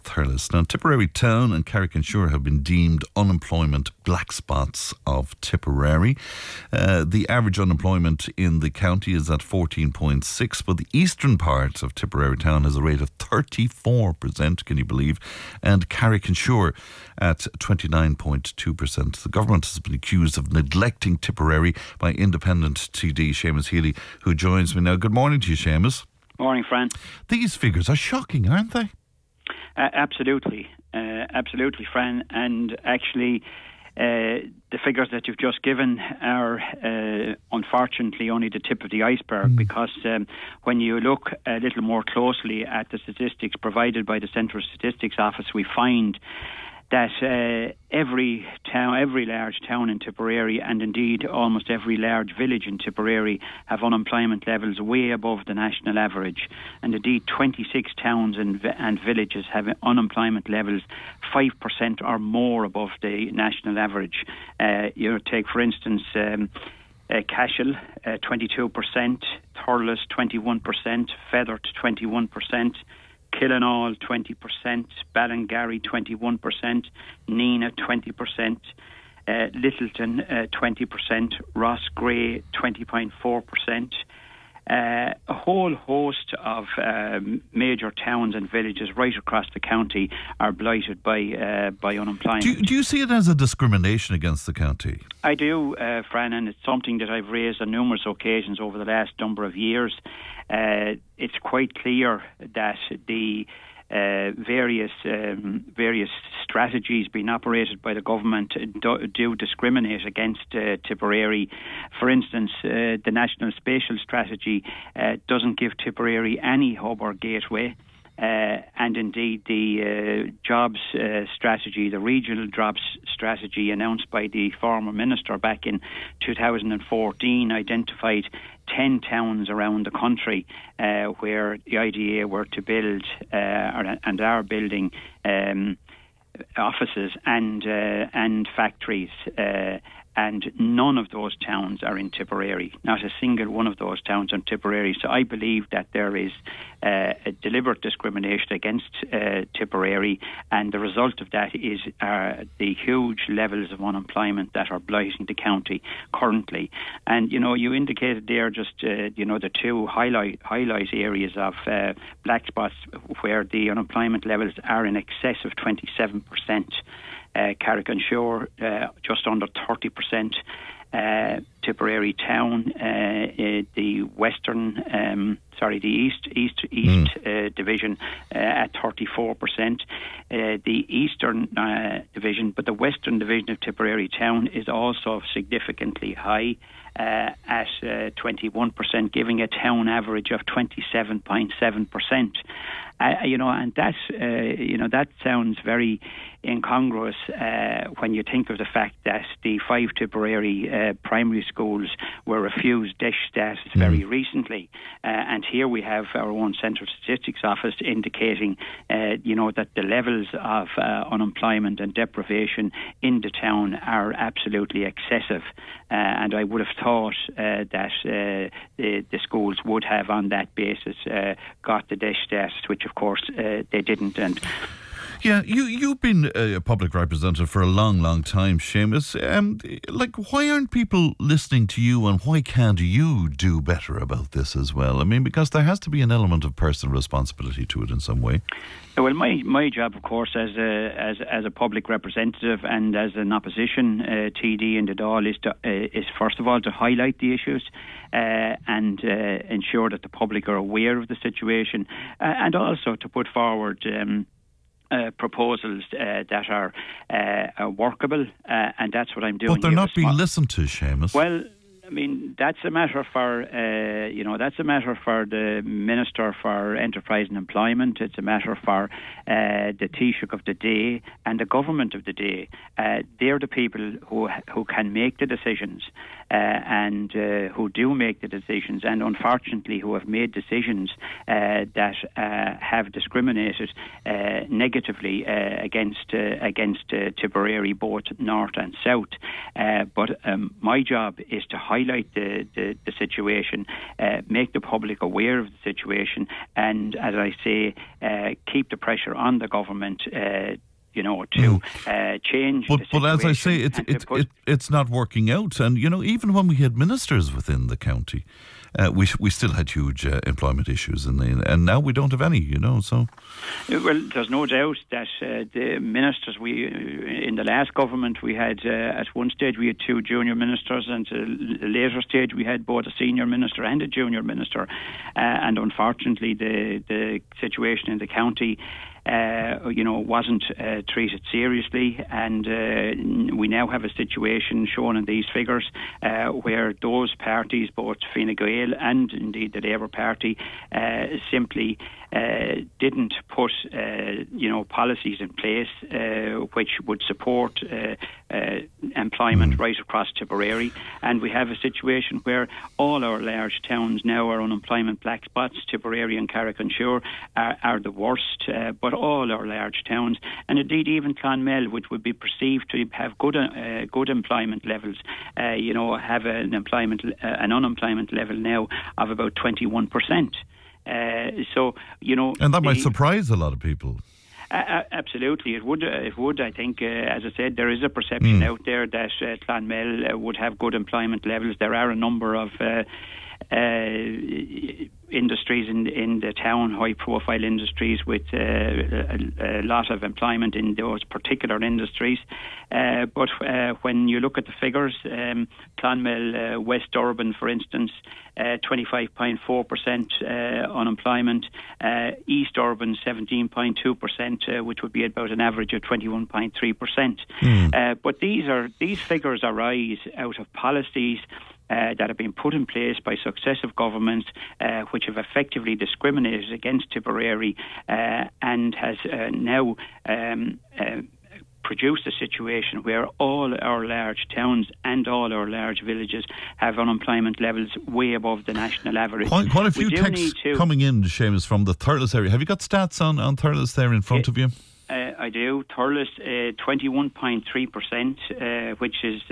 Thurles. Now, Tipperary Town and Carrick-on-Suir have been deemed unemployment black spots of Tipperary. The average unemployment in the county is at 14.6, but the eastern part of Tipperary Town has a rate of 34%, can you believe, and Carrick-on-Suir at 29.2%. The government has been accused of neglecting Tipperary by independent TD Seamus Healy, who joins me now. Good morning to you, Seamus. Morning, Fran. These figures are shocking, aren't they? Absolutely, Fran. And actually, the figures that you've just given are unfortunately only the tip of the iceberg, because when you look a little more closely at the statistics provided by the Central Statistics Office, we find that every large town in Tipperary, and indeed almost every large village in Tipperary, have unemployment levels way above the national average. And indeed 26 towns and villages have unemployment levels 5% or more above the national average. Take for instance Cashel, 22%, Thurles 21%, Feathert 21%, Killinall 20%, Ballingarry 21%, Neenah 20%, Littleton 20%, Rossgrey 20.4%. A whole host of major towns and villages right across the county are blighted by unemployment. Do you see it as a discrimination against the county? I do, Fran, and it's something that I've raised on numerous occasions over the last number of years. It's quite clear that the various strategies being operated by the government do discriminate against Tipperary. For instance, the National Spatial Strategy doesn't give Tipperary any hub or gateway. And indeed the jobs strategy, the regional jobs strategy announced by the former minister back in 2014, identified 10 towns around the country where the IDA were to build and are building offices and factories. And none of those towns are in Tipperary. Not a single one of those towns are in Tipperary. So I believe that there is a deliberate discrimination against Tipperary, and the result of that is the huge levels of unemployment that are blighting the county currently. And you indicated there just the two highlight areas of black spots where the unemployment levels are in excess of 27%. Carrick-on-Suir just under 30%, Tipperary Town, the East Division at 34%, the Eastern Division, but the Western Division of Tipperary Town is also significantly high at 21%, giving a town average of 27.7%. And that sounds very incongruous when you think of the fact that the 5 Tipperary primary schools were refused DEIS status very recently, and here we have our own Central Statistics Office indicating that the levels of unemployment and deprivation in the town are absolutely excessive, and I would have thought that the schools would have on that basis got the DEIS status, which of course they didn't. And yeah, you've been a public representative for a long, long time, Seamus. Why aren't people listening to you, and why can't you do better about this as well? I mean, because there has to be an element of personal responsibility to it in some way. Well, my job, of course, as a public representative and as an opposition TD in the Dáil is first of all to highlight the issues and ensure that the public are aware of the situation, and also to put forward proposals that are workable, and that's what I'm doing. But they're not being listened to, Seamus. Well, I mean, that's a matter for the Minister for Enterprise and Employment. It's a matter for the Taoiseach of the day and the government of the day. They're the people who can make the decisions. and who do make the decisions, and unfortunately who have made decisions that have discriminated negatively against Tipperary, both north and south. But my job is to highlight the situation, make the public aware of the situation, and, as I say, keep the pressure on the government to change the situation. But as I say, it's not working out. And, even when we had ministers within the county, we still had huge employment issues, and now we don't have any, so... Well, there's no doubt that the ministers, in the last government, we had, at one stage, we had 2 junior ministers, and at a later stage, we had both a senior minister and a junior minister. And unfortunately, the situation in the county wasn't treated seriously, and we now have a situation shown in these figures where those parties, both Fine Gael and indeed the Labour Party, simply didn't put policies in place which would support employment right across Tipperary, and we have a situation where all our large towns now are unemployment black spots. Tipperary and Carrick-on-Suir are the worst, but all our large towns, and indeed even Clonmel, which would be perceived to have good employment levels, have an unemployment level now of about 21%. And that might surprise a lot of people. Absolutely, it would. I think, as I said, there is a perception out there that Clonmel would have good employment levels. There are a number of industries in the town, high-profile industries with a lot of employment in those particular industries. But when you look at the figures, Clonmel, West Durban, for instance, 25.4% unemployment, East Durban 17.2%, which would be about an average of 21.3%. But these figures arise out of policies that have been put in place by successive governments, which have effectively discriminated against Tipperary, and has now produced a situation where all our large towns and all our large villages have unemployment levels way above the national average. Quite a few texts coming in, Seamus, from the Thurles area. Have you got stats on Thurles there in front of you? I do. Thurles, 21.3%, which is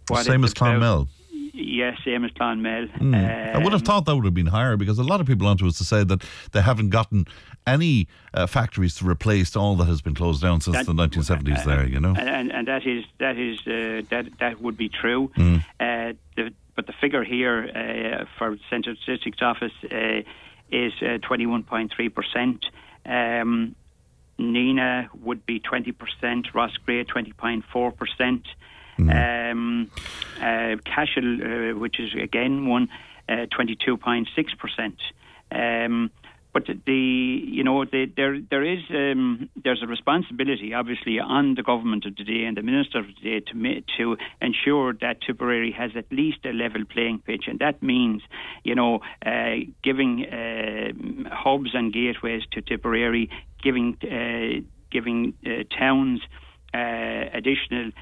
what same as Clonmel. Yes, same as Clonmel. I would have thought that would have been higher, because a lot of people onto us to say that they haven't gotten any factories to replace all that has been closed down since the 1970s. And that would be true. But the figure here for the Central Statistics Office is 21.3%. Nina would be 20%. Roscrea 20.4%. Cashel, which is again one, 22.6%. But there's a responsibility, obviously, on the government of today and the minister of today to ensure that Tipperary has at least a level playing pitch, and that means, giving hubs and gateways to Tipperary, giving towns additional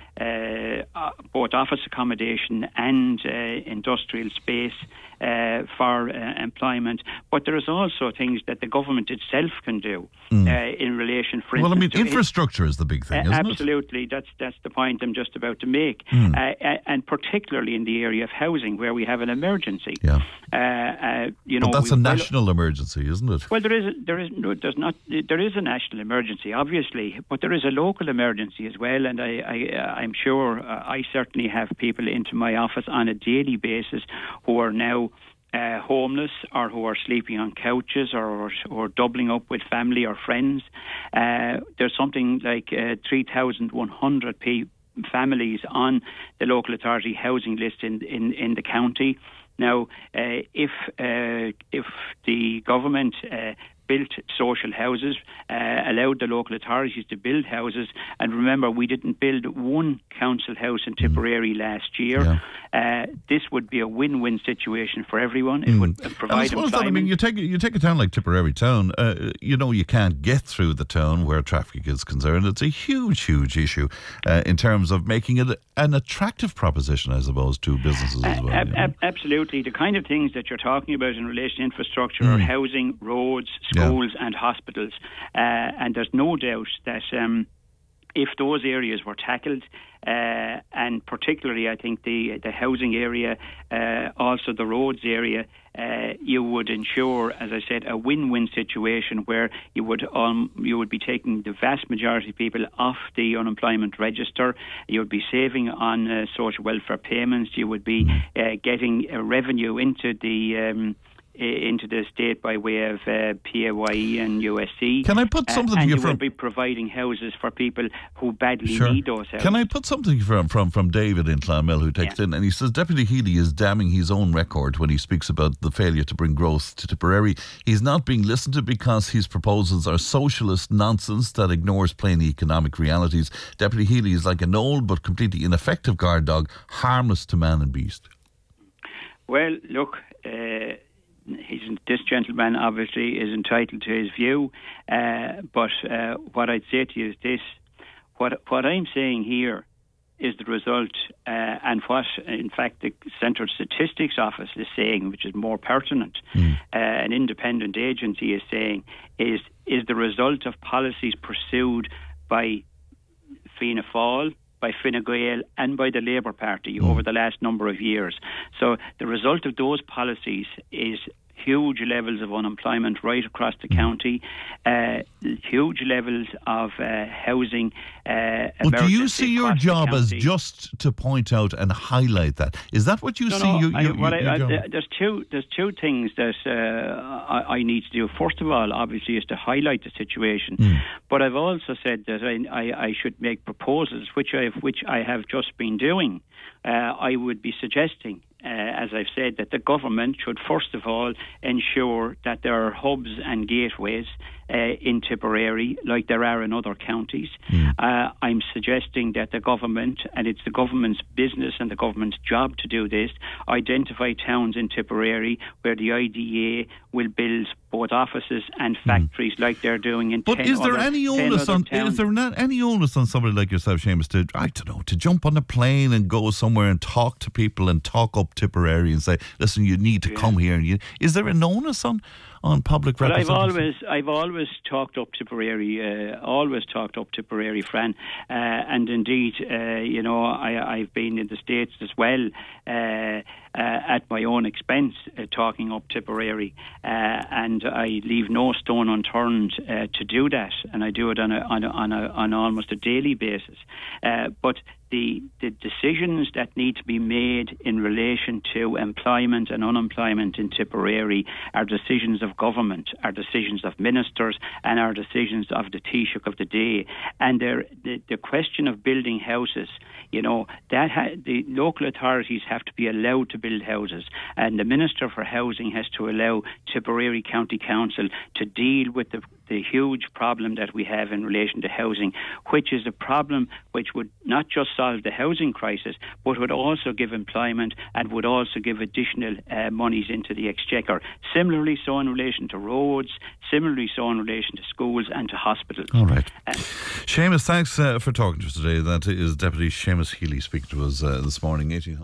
both office accommodation and industrial space for employment. But there is also things that the government itself can do in relation, for instance... infrastructure is the big thing, isn't it? Absolutely. That's the point I'm just about to make. And particularly in the area of housing, where we have an emergency. Yeah. But that's a national emergency, isn't it? Well, there is a national emergency, obviously, but there is a local emergency as well. And I'm sure I certainly have people into my office on a daily basis who are now homeless, or who are sleeping on couches, or doubling up with family or friends. There's something like 3,100 families on the local authority housing list in the county. Now, if the government built social houses, allowed the local authorities to build houses. And remember, we didn't build one council house in Tipperary last year. This would be a win-win situation for everyone. It would provide employment. I mean, you take a town like Tipperary town. You can't get through the town where traffic is concerned. It's a huge issue in terms of making it an attractive proposition, I suppose, to businesses as well. Absolutely. The kind of things that you're talking about in relation to infrastructure are housing, roads, schools and hospitals. And there's no doubt that if those areas were tackled, and particularly I think the housing area, also the roads area, you would ensure, as I said, a win-win situation where you would be taking the vast majority of people off the unemployment register. You would be saving on social welfare payments. You would be getting revenue into the state by way of PAYE and USC. Can I put something to you will be providing houses for people who badly need those houses. Can I put something from David in Clonmel, who texted in, and he says Deputy Healy is damning his own record when he speaks about the failure to bring growth to Tipperary. He's not being listened to because his proposals are socialist nonsense that ignores plain economic realities. Deputy Healy is like an old but completely ineffective guard dog, harmless to man and beast. Well, look, this gentleman obviously is entitled to his view, but what I'd say to you is this: what I'm saying here is the result, and what in fact the Central Statistics Office is saying, which is more pertinent, an independent agency is saying, is the result of policies pursued by Fianna Fáil, by Fine Gael and by the Labour Party over the last number of years. So the result of those policies is huge levels of unemployment right across the county, huge levels of housing. But do you see your job as just to point out and highlight that? Is that what you see? There's two things that I need to do. First of all, obviously, is to highlight the situation. But I've also said that I should make proposals, which I have just been doing. I would be suggesting, as I've said, that the government should first of all ensure that there are hubs and gateways in Tipperary like there are in other counties. I'm suggesting that the government, and it's the government's business and the government's job to do this, identify towns in Tipperary where the IDA will build both offices and factories like they're doing in 10 other towns. But is there not any onus on somebody like yourself, Seamus, to jump on a plane and go somewhere and talk to people and talk up Tipperary and say, listen, you need to come here? Is there an onus on public representatives? I've always talked up Tipperary, Fran, and indeed, I've been in the States as well at my own expense, talking up Tipperary, and I leave no stone unturned to do that, and I do it on almost a daily basis. But the decisions that need to be made in relation to employment and unemployment in Tipperary are decisions of government, are decisions of ministers, and are decisions of the Taoiseach of the day. And the question of building houses, the local authorities have to be allowed to build houses, and the Minister for Housing has to allow Tipperary County Council to deal with the huge problem that we have in relation to housing, which is a problem which would not just solve the housing crisis, but would also give employment and would also give additional monies into the exchequer. Similarly so in relation to roads, similarly so in relation to schools and to hospitals. All right. Seamus, thanks for talking to us today. That is Deputy Seamus Healy speaking to us this morning, 1800.